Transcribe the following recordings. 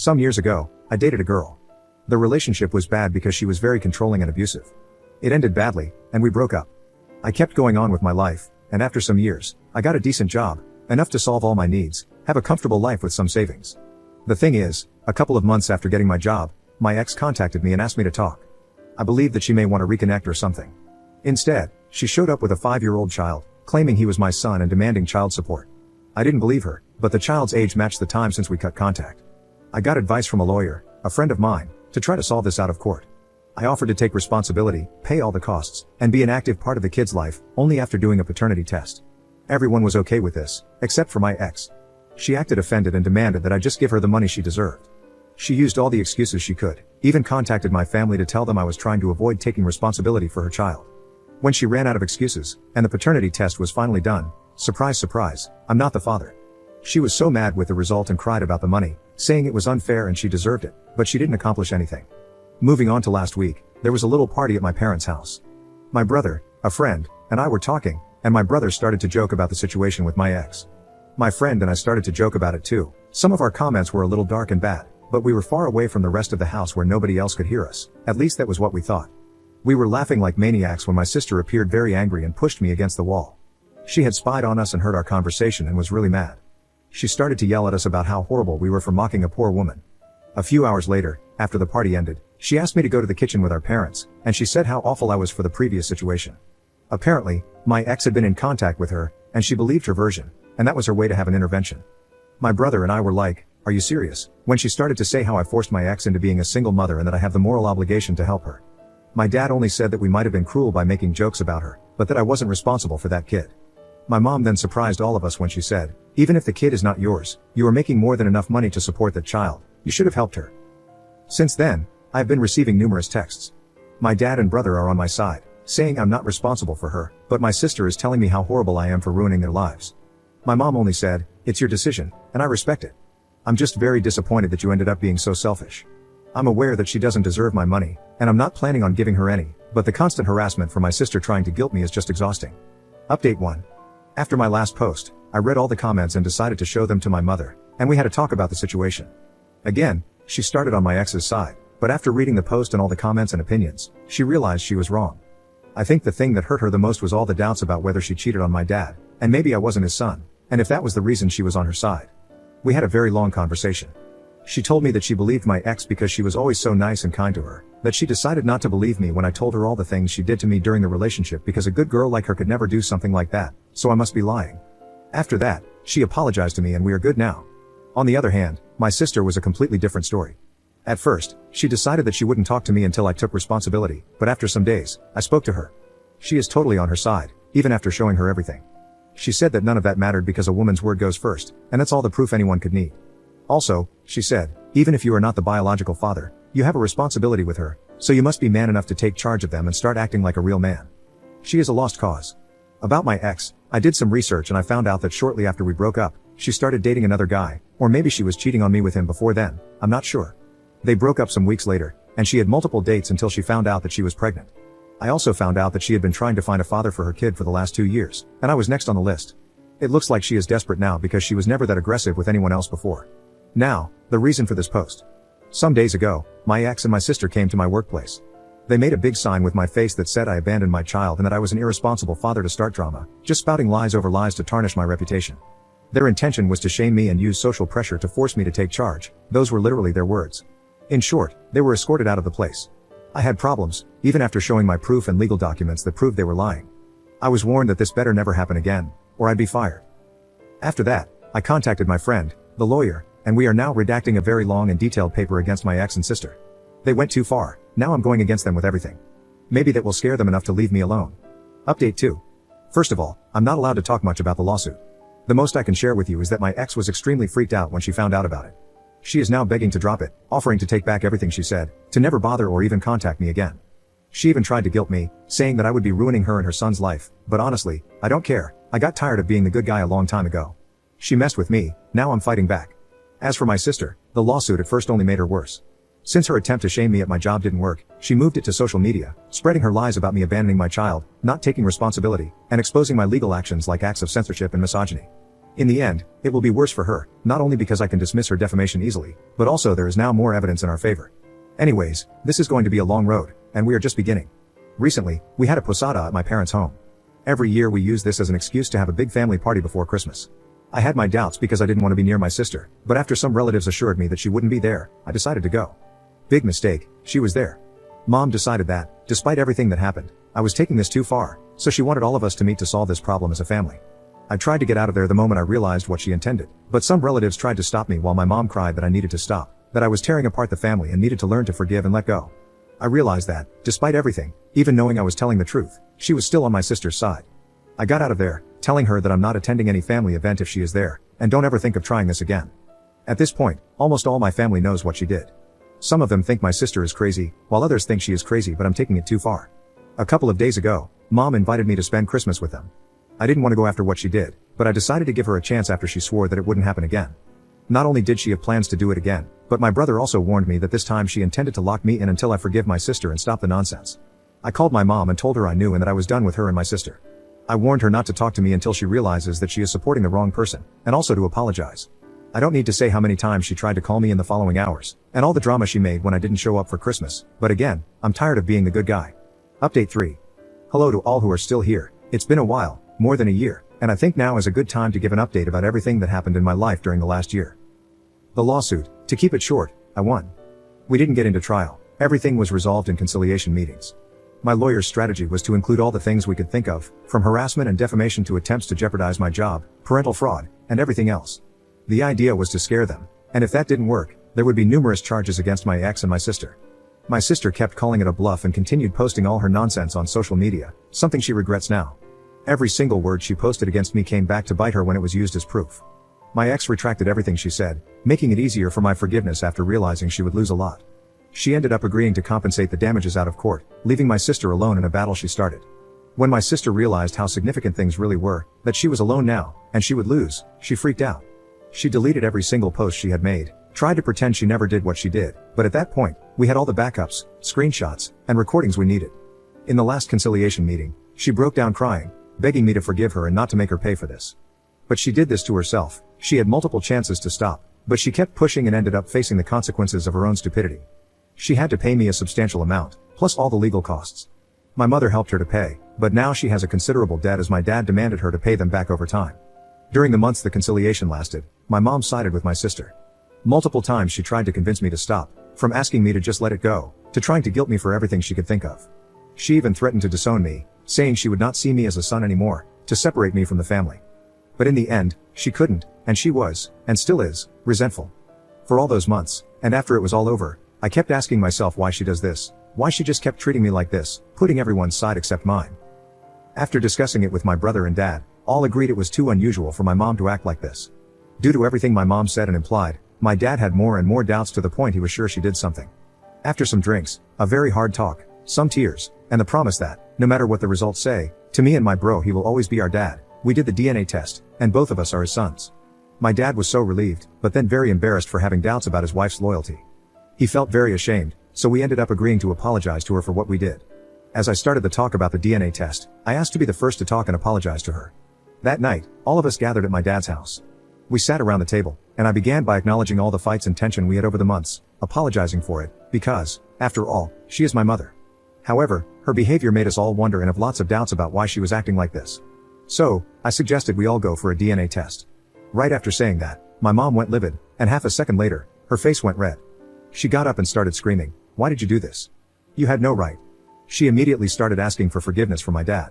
Some years ago, I dated a girl. The relationship was bad because she was very controlling and abusive. It ended badly, and we broke up. I kept going on with my life, and after some years, I got a decent job, enough to solve all my needs, have a comfortable life with some savings. The thing is, a couple of months after getting my job, my ex contacted me and asked me to talk. I believed that she may want to reconnect or something. Instead, she showed up with a 5-year-old child, claiming he was my son and demanding child support. I didn't believe her, but the child's age matched the time since we cut contact. I got advice from a lawyer, a friend of mine, to try to solve this out of court. I offered to take responsibility, pay all the costs, and be an active part of the kid's life, only after doing a paternity test. Everyone was okay with this, except for my ex. She acted offended and demanded that I just give her the money she deserved. She used all the excuses she could, even contacted my family to tell them I was trying to avoid taking responsibility for her child. When she ran out of excuses, and the paternity test was finally done, surprise surprise, I'm not the father. She was so mad with the result and cried about the money, saying it was unfair and she deserved it, but she didn't accomplish anything. Moving on to last week, there was a little party at my parents' house. My brother, a friend, and I were talking, and my brother started to joke about the situation with my ex. My friend and I started to joke about it too. Some of our comments were a little dark and bad, but we were far away from the rest of the house where nobody else could hear us, at least that was what we thought. We were laughing like maniacs when my sister appeared very angry and pushed me against the wall. She had spied on us and heard our conversation and was really mad. She started to yell at us about how horrible we were for mocking a poor woman. A few hours later, after the party ended, she asked me to go to the kitchen with our parents, and she said how awful I was for the previous situation. Apparently, my ex had been in contact with her, and she believed her version, and that was her way to have an intervention. My brother and I were like, "Are you serious?" when she started to say how I forced my ex into being a single mother and that I have the moral obligation to help her. My dad only said that we might have been cruel by making jokes about her, but that I wasn't responsible for that kid. My mom then surprised all of us when she said, "Even if the kid is not yours, you are making more than enough money to support that child. You should have helped her." Since then, I have been receiving numerous texts. My dad and brother are on my side, saying I'm not responsible for her, but my sister is telling me how horrible I am for ruining their lives. My mom only said, "It's your decision, and I respect it. I'm just very disappointed that you ended up being so selfish. I'm aware that she doesn't deserve my money, and I'm not planning on giving her any, but the constant harassment from my sister trying to guilt me is just exhausting." Update 1. After my last post, I read all the comments and decided to show them to my mother, and we had a talk about the situation. Again, she started on my ex's side, but after reading the post and all the comments and opinions, she realized she was wrong. I think the thing that hurt her the most was all the doubts about whether she cheated on my dad, and maybe I wasn't his son, and if that was the reason she was on her side. We had a very long conversation. She told me that she believed my ex because she was always so nice and kind to her, that she decided not to believe me when I told her all the things she did to me during the relationship because a good girl like her could never do something like that, so I must be lying. After that, she apologized to me and we are good now. On the other hand, my sister was a completely different story. At first, she decided that she wouldn't talk to me until I took responsibility, but after some days, I spoke to her. She is totally on her side, even after showing her everything. She said that none of that mattered because a woman's word goes first, and that's all the proof anyone could need. Also, she said, even if you are not the biological father, you have a responsibility with her, so you must be man enough to take charge of them and start acting like a real man. She is a lost cause. About my ex, I did some research and I found out that shortly after we broke up, she started dating another guy, or maybe she was cheating on me with him before then, I'm not sure. They broke up some weeks later, and she had multiple dates until she found out that she was pregnant. I also found out that she had been trying to find a father for her kid for the last 2 years, and I was next on the list. It looks like she is desperate now because she was never that aggressive with anyone else before. Now, the reason for this post. Some days ago, my ex and my sister came to my workplace. They made a big sign with my face that said I abandoned my child and that I was an irresponsible father to start drama, just spouting lies over lies to tarnish my reputation. Their intention was to shame me and use social pressure to force me to take charge. Those were literally their words. In short, they were escorted out of the place. I had problems, even after showing my proof and legal documents that proved they were lying. I was warned that this better never happen again, or I'd be fired. After that, I contacted my friend, the lawyer, and we are now redacting a very long and detailed paper against my ex and sister. They went too far, now I'm going against them with everything. Maybe that will scare them enough to leave me alone. Update 2. First of all, I'm not allowed to talk much about the lawsuit. The most I can share with you is that my ex was extremely freaked out when she found out about it. She is now begging to drop it, offering to take back everything she said, to never bother or even contact me again. She even tried to guilt me, saying that I would be ruining her and her son's life, but honestly, I don't care. I got tired of being the good guy a long time ago. She messed with me, now I'm fighting back. As for my sister, the lawsuit at first only made her worse. Since her attempt to shame me at my job didn't work, she moved it to social media, spreading her lies about me abandoning my child, not taking responsibility, and exposing my legal actions like acts of censorship and misogyny. In the end, it will be worse for her, not only because I can dismiss her defamation easily, but also there is now more evidence in our favor. Anyways, this is going to be a long road, and we are just beginning. Recently, we had a posada at my parents' home. Every year we use this as an excuse to have a big family party before Christmas. I had my doubts because I didn't want to be near my sister, but after some relatives assured me that she wouldn't be there, I decided to go. Big mistake, she was there. Mom decided that, despite everything that happened, I was taking this too far, so she wanted all of us to meet to solve this problem as a family. I tried to get out of there the moment I realized what she intended, but some relatives tried to stop me while my mom cried that I needed to stop, that I was tearing apart the family and needed to learn to forgive and let go. I realized that, despite everything, even knowing I was telling the truth, she was still on my sister's side. I got out of there, telling her that I'm not attending any family event if she is there, and don't ever think of trying this again. At this point, almost all my family knows what she did. Some of them think my sister is crazy, while others think she is crazy, but I'm taking it too far. A couple of days ago, Mom invited me to spend Christmas with them. I didn't want to go after what she did, but I decided to give her a chance after she swore that it wouldn't happen again. Not only did she have plans to do it again, but my brother also warned me that this time she intended to lock me in until I forgive my sister and stop the nonsense. I called my mom and told her I knew and that I was done with her and my sister. I warned her not to talk to me until she realizes that she is supporting the wrong person, and also to apologize. I don't need to say how many times she tried to call me in the following hours, and all the drama she made when I didn't show up for Christmas, but again, I'm tired of being the good guy. Update 3. Hello to all who are still here. It's been a while, more than a year, and I think now is a good time to give an update about everything that happened in my life during the last year. The lawsuit, to keep it short, I won. We didn't get into trial, everything was resolved in conciliation meetings. My lawyer's strategy was to include all the things we could think of, from harassment and defamation to attempts to jeopardize my job, parental fraud, and everything else. The idea was to scare them, and if that didn't work, there would be numerous charges against my ex and my sister. My sister kept calling it a bluff and continued posting all her nonsense on social media, something she regrets now. Every single word she posted against me came back to bite her when it was used as proof. My ex retracted everything she said, making it easier for my forgiveness after realizing she would lose a lot. She ended up agreeing to compensate the damages out of court, leaving my sister alone in a battle she started. When my sister realized how significant things really were, that she was alone now, and she would lose, she freaked out. She deleted every single post she had made, tried to pretend she never did what she did, but at that point, we had all the backups, screenshots, and recordings we needed. In the last conciliation meeting, she broke down crying, begging me to forgive her and not to make her pay for this. But she did this to herself. She had multiple chances to stop, but she kept pushing and ended up facing the consequences of her own stupidity. She had to pay me a substantial amount, plus all the legal costs. My mother helped her to pay, but now she has a considerable debt as my dad demanded her to pay them back over time. During the months the conciliation lasted, my mom sided with my sister. Multiple times she tried to convince me to stop, from asking me to just let it go, to trying to guilt me for everything she could think of. She even threatened to disown me, saying she would not see me as a son anymore, to separate me from the family. But in the end, she couldn't, and she was, and still is, resentful. For all those months, and after it was all over, I kept asking myself why she does this, why she just kept treating me like this, putting everyone's side except mine. After discussing it with my brother and dad, all agreed it was too unusual for my mom to act like this. Due to everything my mom said and implied, my dad had more and more doubts to the point he was sure she did something. After some drinks, a very hard talk, some tears, and the promise that, no matter what the results say, to me and my bro he will always be our dad, we did the DNA test, and both of us are his sons. My dad was so relieved, but then very embarrassed for having doubts about his wife's loyalty. He felt very ashamed, so we ended up agreeing to apologize to her for what we did. As I started the talk about the DNA test, I asked to be the first to talk and apologize to her. That night, all of us gathered at my dad's house. We sat around the table, and I began by acknowledging all the fights and tension we had over the months, apologizing for it, because, after all, she is my mother. However, her behavior made us all wonder and have lots of doubts about why she was acting like this. So, I suggested we all go for a DNA test. Right after saying that, my mom went livid, and half a second later, her face went red. She got up and started screaming, "Why did you do this? You had no right." She immediately started asking for forgiveness from my dad.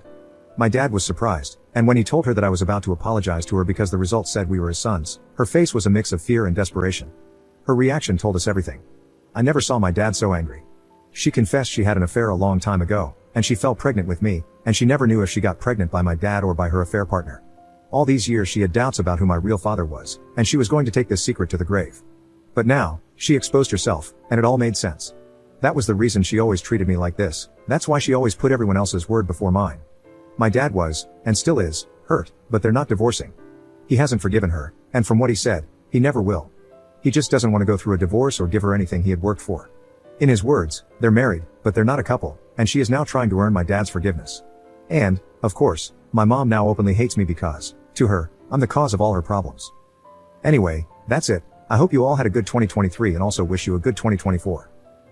My dad was surprised, and when he told her that I was about to apologize to her because the results said we were his sons, her face was a mix of fear and desperation. Her reaction told us everything. I never saw my dad so angry. She confessed she had an affair a long time ago, and she fell pregnant with me, and she never knew if she got pregnant by my dad or by her affair partner. All these years she had doubts about who my real father was, and she was going to take this secret to the grave. But now, she exposed herself, and it all made sense. That was the reason she always treated me like this, that's why she always put everyone else's word before mine. My dad was, and still is, hurt, but they're not divorcing. He hasn't forgiven her, and from what he said, he never will. He just doesn't want to go through a divorce or give her anything he had worked for. In his words, they're married, but they're not a couple, and she is now trying to earn my dad's forgiveness. And, of course, my mom now openly hates me because, to her, I'm the cause of all her problems. Anyway, that's it. I hope you all had a good 2023 and also wish you a good 2024.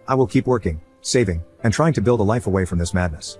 I will keep working, saving, and trying to build a life away from this madness.